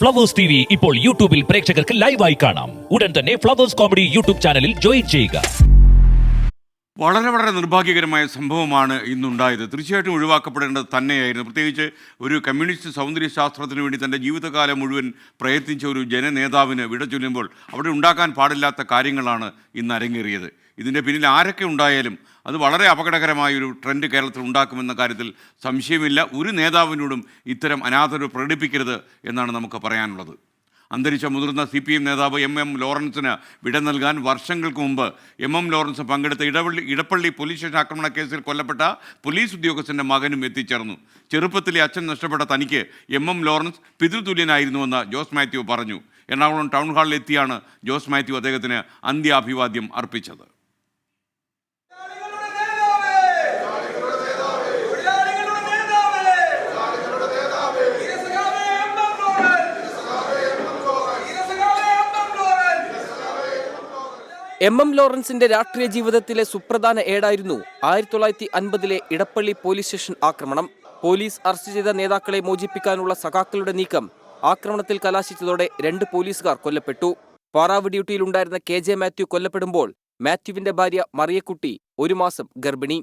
Flowers TV ഇപ്പോൾ യൂട്യൂബിൽ പ്രേക്ഷകർക്ക് ലൈവായി കാണാം. ഉടൻ തന്നെ ഫ്ലവേഴ്സ് കോമഡി യൂട്യൂബ് ചാനലിൽ ജോയിൻ ചെയ്യുക. വളരെ നിർഭാഗ്യകരമായ സംഭവമാണ് ഇന്നുണ്ടായത്. തീർച്ചയായിട്ടും ഒഴിവാക്കപ്പെടേണ്ടത് തന്നെയായിരുന്നു. പ്രത്യേകിച്ച് ഒരു കമ്മ്യൂണിസ്റ്റ് സൗന്ദര്യ ശാസ്ത്രത്തിന് വേണ്ടി തൻ്റെ ജീവിതകാലം മുഴുവൻ പ്രയത്നിച്ച ഒരു ജനനേതാവിന് വിട ചൊല്ലുമ്പോൾ അവിടെ ഉണ്ടാക്കാൻ പാടില്ലാത്ത കാര്യങ്ങളാണ് ഇന്ന് അരങ്ങേറിയത്. ഇതിൻ്റെ പിന്നിൽ ആരൊക്കെ ഉണ്ടായാലും അത് വളരെ അപകടകരമായൊരു ട്രെൻഡ് കേരളത്തിൽ ഉണ്ടാക്കുമെന്ന കാര്യത്തിൽ സംശയമില്ല. ഒരു നേതാവിനോടും ഇത്തരം അനാദരവ് പ്രകടിപ്പിക്കരുത് എന്നാണ് നമുക്ക് പറയാനുള്ളത്. അന്തരിച്ച മുതിർന്ന CPM നേതാവ് MM ലോറൻസിന് വിട നൽകാൻ വർഷങ്ങൾക്ക് മുമ്പ് MM ലോറൻസ് പങ്കെടുത്ത ഇടപ്പള്ളി പോലീസ് സ്റ്റേഷൻ ആക്രമണ കേസിൽ കൊല്ലപ്പെട്ട പോലീസ് ഉദ്യോഗസ്ഥൻ്റെ മകനും എത്തിച്ചേർന്നു. ചെറുപ്പത്തിലെ അച്ഛൻ നഷ്ടപ്പെട്ട തനിക്ക് MM ലോറൻസ് പിതൃതുല്യനായിരുന്നുവെന്ന് ജോസ് മാത്യു പറഞ്ഞു. എറണാകുളം ടൗൺ ഹാളിൽ എത്തിയാണ് ജോസ് മാത്യു അദ്ദേഹത്തിന് അന്ത്യാഭിവാദ്യം അർപ്പിച്ചത്. MM ലോറൻസിന്റെ രാഷ്ട്രീയ ജീവിതത്തിലെ സുപ്രധാന ഏടായിരുന്നു 1950-ലെ ഇടപ്പള്ളി പോലീസ് സ്റ്റേഷൻ ആക്രമണം. പോലീസ് അറസ്റ്റ് ചെയ്ത നേതാക്കളെ മോചിപ്പിക്കാനുള്ള സഖാക്കളുടെ നീക്കം ആക്രമണത്തിൽ കലാശിച്ചതോടെ 2 പോലീസുകാർ കൊല്ലപ്പെട്ടു. പാറാവ് ഡ്യൂട്ടിയിലുണ്ടായിരുന്ന KJ മാത്യു കൊല്ലപ്പെടുമ്പോൾ മാത്യുവിന്റെ ഭാര്യ മറിയക്കുട്ടി 1 മാസം ഗർഭിണി.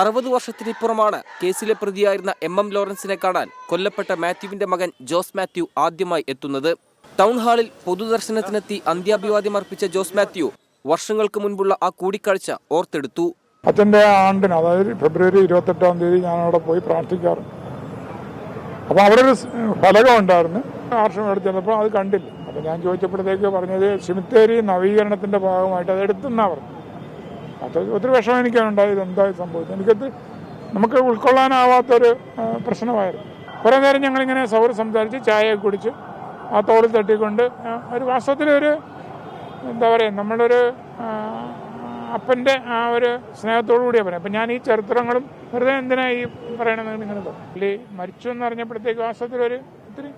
60 വർഷത്തിനിപ്പുറമാണ് കേസിലെ പ്രതിയായിരുന്ന MM ലോറൻസിനെ കാണാൻ കൊല്ലപ്പെട്ട മാത്യുവിന്റെ മകൻ ജോസ് മാത്യു ആദ്യമായി എത്തുന്നത്. ടൗൺ ഹാളിൽ പൊതുദർശനത്തിനെത്തി അന്ത്യാഭിവാദ്യം അർപ്പിച്ച ജോസ് മാത്യു വർഷങ്ങൾക്ക് മുൻപുള്ള ആ കൂടിക്കാഴ്ച ഓർത്തെടുത്തു. അച്ഛൻ്റെ ആണ്ടിന്, അതായത് ഫെബ്രുവരി 28-ാം തീയതി ഞാൻ അവിടെ പോയി പ്രാർത്ഥിക്കാറുണ്ട്. അപ്പോൾ അവിടെ ഒരു ഫലകം ഉണ്ടായിരുന്നു. ആർഷം എടുത്ത് ചെന്നപ്പോൾ അത് കണ്ടില്ല. അപ്പോൾ ഞാൻ ചോദിച്ചപ്പോഴത്തേക്ക് പറഞ്ഞത് സിമിത്തേരി നവീകരണത്തിൻ്റെ ഭാഗമായിട്ട് അത് എടുത്തെന്നാണ് പറഞ്ഞു. അത് ഒത്തിരി വിഷമം എനിക്കാണുണ്ടായത്. എന്തായി സംഭവിച്ചത് എനിക്കത് നമുക്ക് ഉൾക്കൊള്ളാനാവാത്തൊരു പ്രശ്നമായിരുന്നു. കുറേ നേരം ഞങ്ങളിങ്ങനെ സംസാരിച്ച് ചായയൊക്കെ കുടിച്ച് ആ തോളിൽ തട്ടിക്കൊണ്ട് ഒരു വാസ്തവത്തിലൊരു എന്താ പറയുക, നമ്മളൊരു അപ്പൻ്റെ ആ ഒരു സ്നേഹത്തോടു കൂടിയാണ് പറയുന്നത്. അപ്പം ഞാൻ ഈ ചരിത്രങ്ങളും വെറുതെ എന്തിനാ ഈ പറയണമെന്ന് നിങ്ങൾ പുള്ളി മരിച്ചു എന്ന് അറിഞ്ഞപ്പോഴത്തേക്ക് വാസ്തവത്തിലൊരു ഒത്തിരി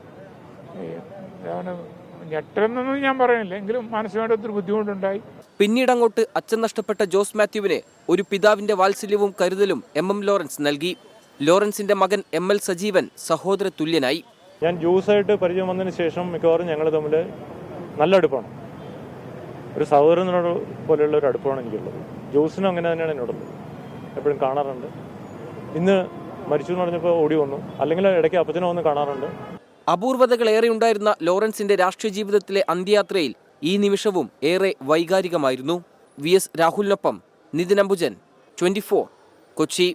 ഞെട്ടലെന്നൊന്നും ഞാൻ പറയുന്നില്ല, എങ്കിലും മാനസികമായിട്ട് ഒത്തിരി ബുദ്ധിമുട്ടുണ്ടായി. പിന്നീട് അങ്ങോട്ട് അച്ഛൻ നഷ്ടപ്പെട്ട ജോസ് മാത്യുവിന് ഒരു പിതാവിന്റെ വാത്സല്യവും കരുതലും MM ലോറൻസ് നൽകി. ലോറൻസിന്റെ മകൻ ML സജീവൻ സഹോദര തുല്യനായി. ഞാൻ ജോസായിട്ട് പരിചയം വന്നതിന് ശേഷം മിക്കവാറും ഞങ്ങൾ തമ്മിൽ നല്ല അടുപ്പാണ്. ഒരു സഹോദരനോട് പോലെയുള്ള ഒരു അടുപ്പമാണ് എനിക്കുള്ളത്. ജോസിനും അങ്ങനെ തന്നെയാണ് എന്നോടുള്ളത്. എപ്പോഴും കാണാറുണ്ട്. ഇന്ന് മരിച്ചു എന്ന് പറഞ്ഞപ്പോൾ ഓടി വന്നു, അല്ലെങ്കിൽ ഇടയ്ക്ക് അപ്പച്ചനെ വന്ന് കാണാറുണ്ട്. അപൂർവതകളേറെ ഉണ്ടായിരുന്ന ലോറൻസിന്റെ രാഷ്ട്രീയ ജീവിതത്തിലെ അന്ത്യയാത്രയിൽ ഈ നിമിഷവും ഏറെ വൈകാരികമായിരുന്നു. VS രാഹുലിനൊപ്പം നിതിൻ അംബുജൻ, 24, കൊച്ചി.